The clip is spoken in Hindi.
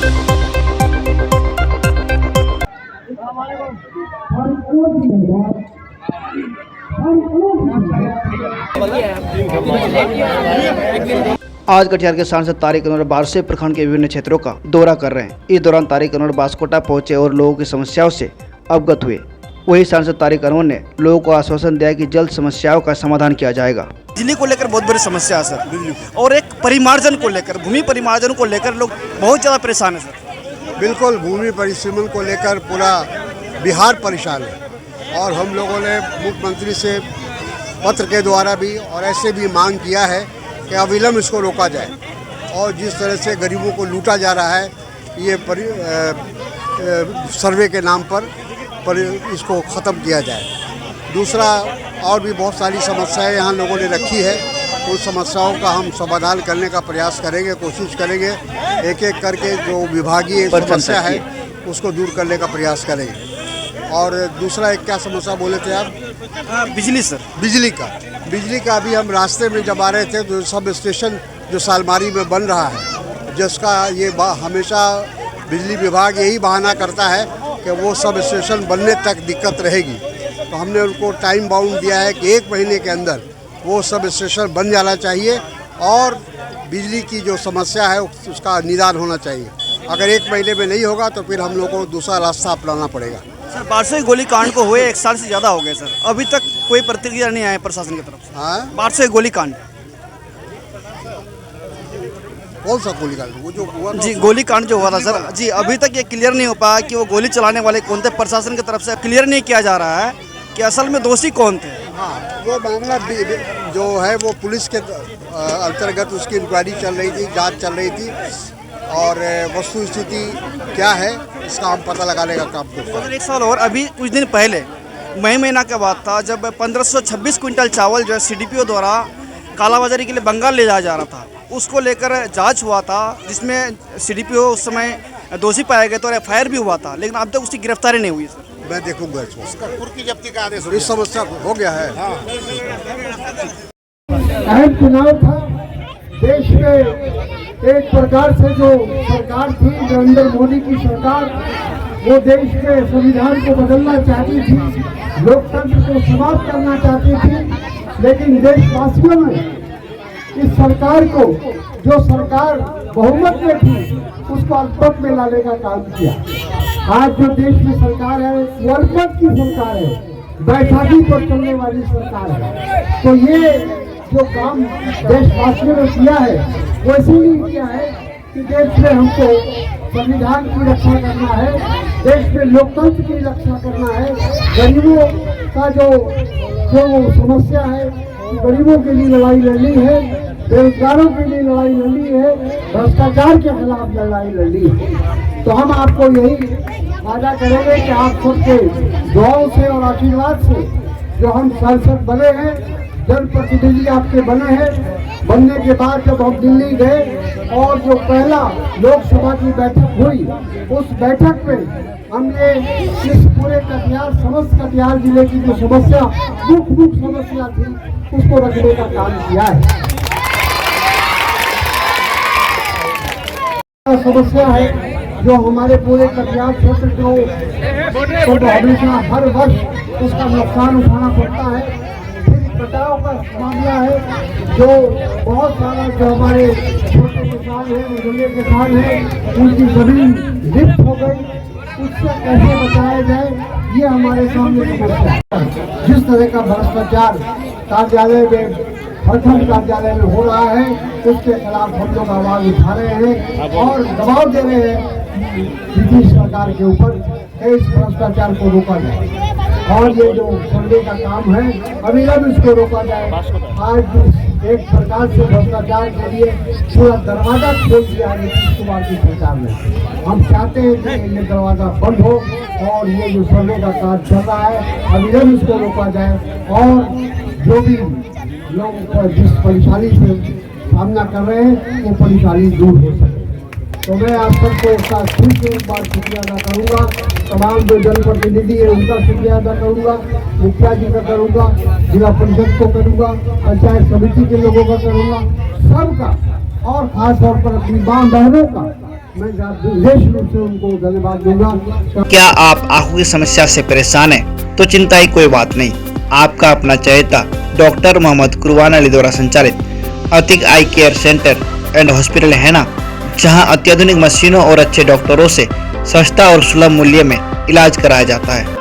आज कटिहार के सांसद तारिक अनवर बारसे प्रखंड के विभिन्न क्षेत्रों का दौरा कर रहे हैं। इस दौरान तारिक अनवर बांसकोटा पहुंचे और लोगों की समस्याओं से अवगत हुए। वही सांसद तारिक अनवर ने लोगों को आश्वासन दिया कि जल्द समस्याओं का समाधान किया जाएगा। बिजली को लेकर बहुत बड़ी समस्या है सर, और एक परिमार्जन को लेकर, भूमि परिमार्जन को लेकर लोग बहुत ज़्यादा परेशान है सर। बिल्कुल, भूमि परिसीमन को लेकर पूरा बिहार परेशान है और हम लोगों ने मुख्यमंत्री से पत्र के द्वारा भी और ऐसे भी मांग किया है कि अविलंब इसको रोका जाए और जिस तरह से गरीबों को लूटा जा रहा है ये सर्वे के नाम पर इसको ख़त्म किया जाए। दूसरा, और भी बहुत सारी समस्याएं यहाँ लोगों ने रखी है, उन समस्याओं का हम समाधान करने का प्रयास करेंगे, कोशिश करेंगे। एक एक करके जो विभागीय समस्या है उसको दूर करने का प्रयास करेंगे। और दूसरा एक क्या समस्या बोले थे आप? बिजली सर, बिजली का अभी हम रास्ते में जब आ रहे थे तो सब स्टेशन जो सालमारी में बन रहा है, जिसका ये हमेशा बिजली विभाग यही बहाना करता है कि वो सब स्टेशन बनने तक दिक्कत रहेगी। तो हमने उनको टाइम बाउंड दिया है कि 1 महीने के अंदर वो सब स्टेशन बन जाना चाहिए और बिजली की जो समस्या है उसका निदान होना चाहिए। अगर 1 महीने में नहीं होगा तो फिर हम लोगों को दूसरा रास्ता अपनाना पड़ेगा। सर, बारसे गोली कांड को हुए 1 साल से ज़्यादा हो गए सर, अभी तक कोई प्रतिक्रिया नहीं आया प्रशासन की तरफ से। हाँ, बारसे गोली कांड, कौन सा गोली कांड? वो जो हुआ जी, गोली कांड जो हुआ था सर जी, अभी तक ये क्लियर नहीं हो पाया कि वो गोली चलाने वाले कौन थे। प्रशासन की तरफ से क्लियर नहीं किया जा रहा है कि असल में दोषी कौन थे। हाँ, वो मामला जो है वो पुलिस के अंतर्गत उसकी इंक्वायरी चल रही थी, जांच चल रही थी और वस्तु स्थिति क्या है इसका हम पता लगाने का काम करते हैं। 1 साल और अभी कुछ दिन पहले मई महीना का बात था जब 1526 क्विंटल चावल जो है CDPO द्वारा कालाबाजारी के लिए बंगाल ले जाया जा रहा था, उसको लेकर जांच हुआ था जिसमें CDPO उस समय दोषी पाए गए थे और FIR भी हुआ था, लेकिन अब तक उसकी गिरफ्तारी नहीं हुई सर। मैं देखूंगा इसको, कुर्की जब्ती का आदेश इस समस्या हो गया है। अहम चुनाव था देश में। एक प्रकार से जो सरकार थी नरेंद्र मोदी की सरकार, वो देश के संविधान को बदलना चाहती थी, लोकतंत्र को समाप्त करना चाहती थी, लेकिन देशवासियों ने इस सरकार को, जो सरकार बहुमत में थी, उसको अल्पमत में लाने का काम किया। आज जो देश में सरकार है वो अल्पमत की सरकार है, बैसाखी पर चलने वाली सरकार है। तो ये जो काम देशवासियों ने किया है वो इसीलिए किया है कि देश में हमको संविधान की रक्षा करना है, देश में लोकतंत्र की रक्षा करना है, गरीबों का जो समस्या है, गरीबों के लिए लड़ाई लड़नी है, बेरोजगारों के लिए लड़ाई लड़नी है, भ्रष्टाचार के खिलाफ लड़ाई लड़नी है। तो हम आपको यही वादा करेंगे कि आप सबके दुआओं से और आशीर्वाद से जो हम सांसद बने हैं, जनप्रतिनिधि आपके बने हैं, बनने के बाद जब हम दिल्ली गए और जो पहला लोकसभा की बैठक हुई, उस बैठक में हमने इस पूरे कटिहार, समस्त कटिहार जिले की जो समस्या, मुख्य समस्या थी, उसको रखने का काम किया है। समस्या है जो हमारे पूरे कटिहार क्षेत्र को हमेशा हर वर्ष उसका नुकसान उठाना पड़ता है। कटाव का मामला है जो बहुत सारा जो हमारे छोटे किसान हैं, मजदूर किसान हैं, उनकी जमीन लिप्त हो गई, उससे कैसे बचाया जाए, ये हमारे सामने समस्या है। जिस तरह का भ्रष्टाचार कार्यालय में, प्रखंड कार्यालय में हो रहा है, उसके खिलाफ हम लोग आवाज उठा रहे हैं और दबाव दे रहे हैं ब्रिटिश सरकार के ऊपर कि इस भ्रष्टाचार को रोका जाए और ये जो सर्वे का काम है अविलंब इसको रोका जाए। आज एक प्रकार से भ्रष्टाचार के लिए पूरा दरवाजा खोल दिया है नीतीश कुमार की सरकार ने। हम चाहते हैं कि ये दरवाजा बंद हो और ये जो सर्वे का कार्य चल रहा है अविलंब इसको रोका जाए और जो भी लोग जिस परेशानी से सामना कर रहे हैं वो परेशानी दूर हो सके। तो मैं आप सबको एक साथ फिर से एक बार शुक्रिया अदा करूँगा, तमाम जो जनप्रतिनिधि है उनका शुक्रिया अदा करूँगा, मुखिया जी का करूँगा, जिला परिषद को करूँगा, पंचायत समिति के लोगों का करूँगा, सबका, और खास तौर पर अपनी माँ बहनों का मैं विशेष रूप से उनको धन्यवाद दूंगा। क्या आप आंखों की समस्या से परेशान हैं? तो चिंता ही कोई बात नहीं। आपका अपना चहेता डॉक्टर मोहम्मद कुरबान अली द्वारा संचालित अतिक आई केयर सेंटर एंड हॉस्पिटल है ना, जहां अत्याधुनिक मशीनों और अच्छे डॉक्टरों से सस्ता और सुलभ मूल्य में इलाज कराया जाता है।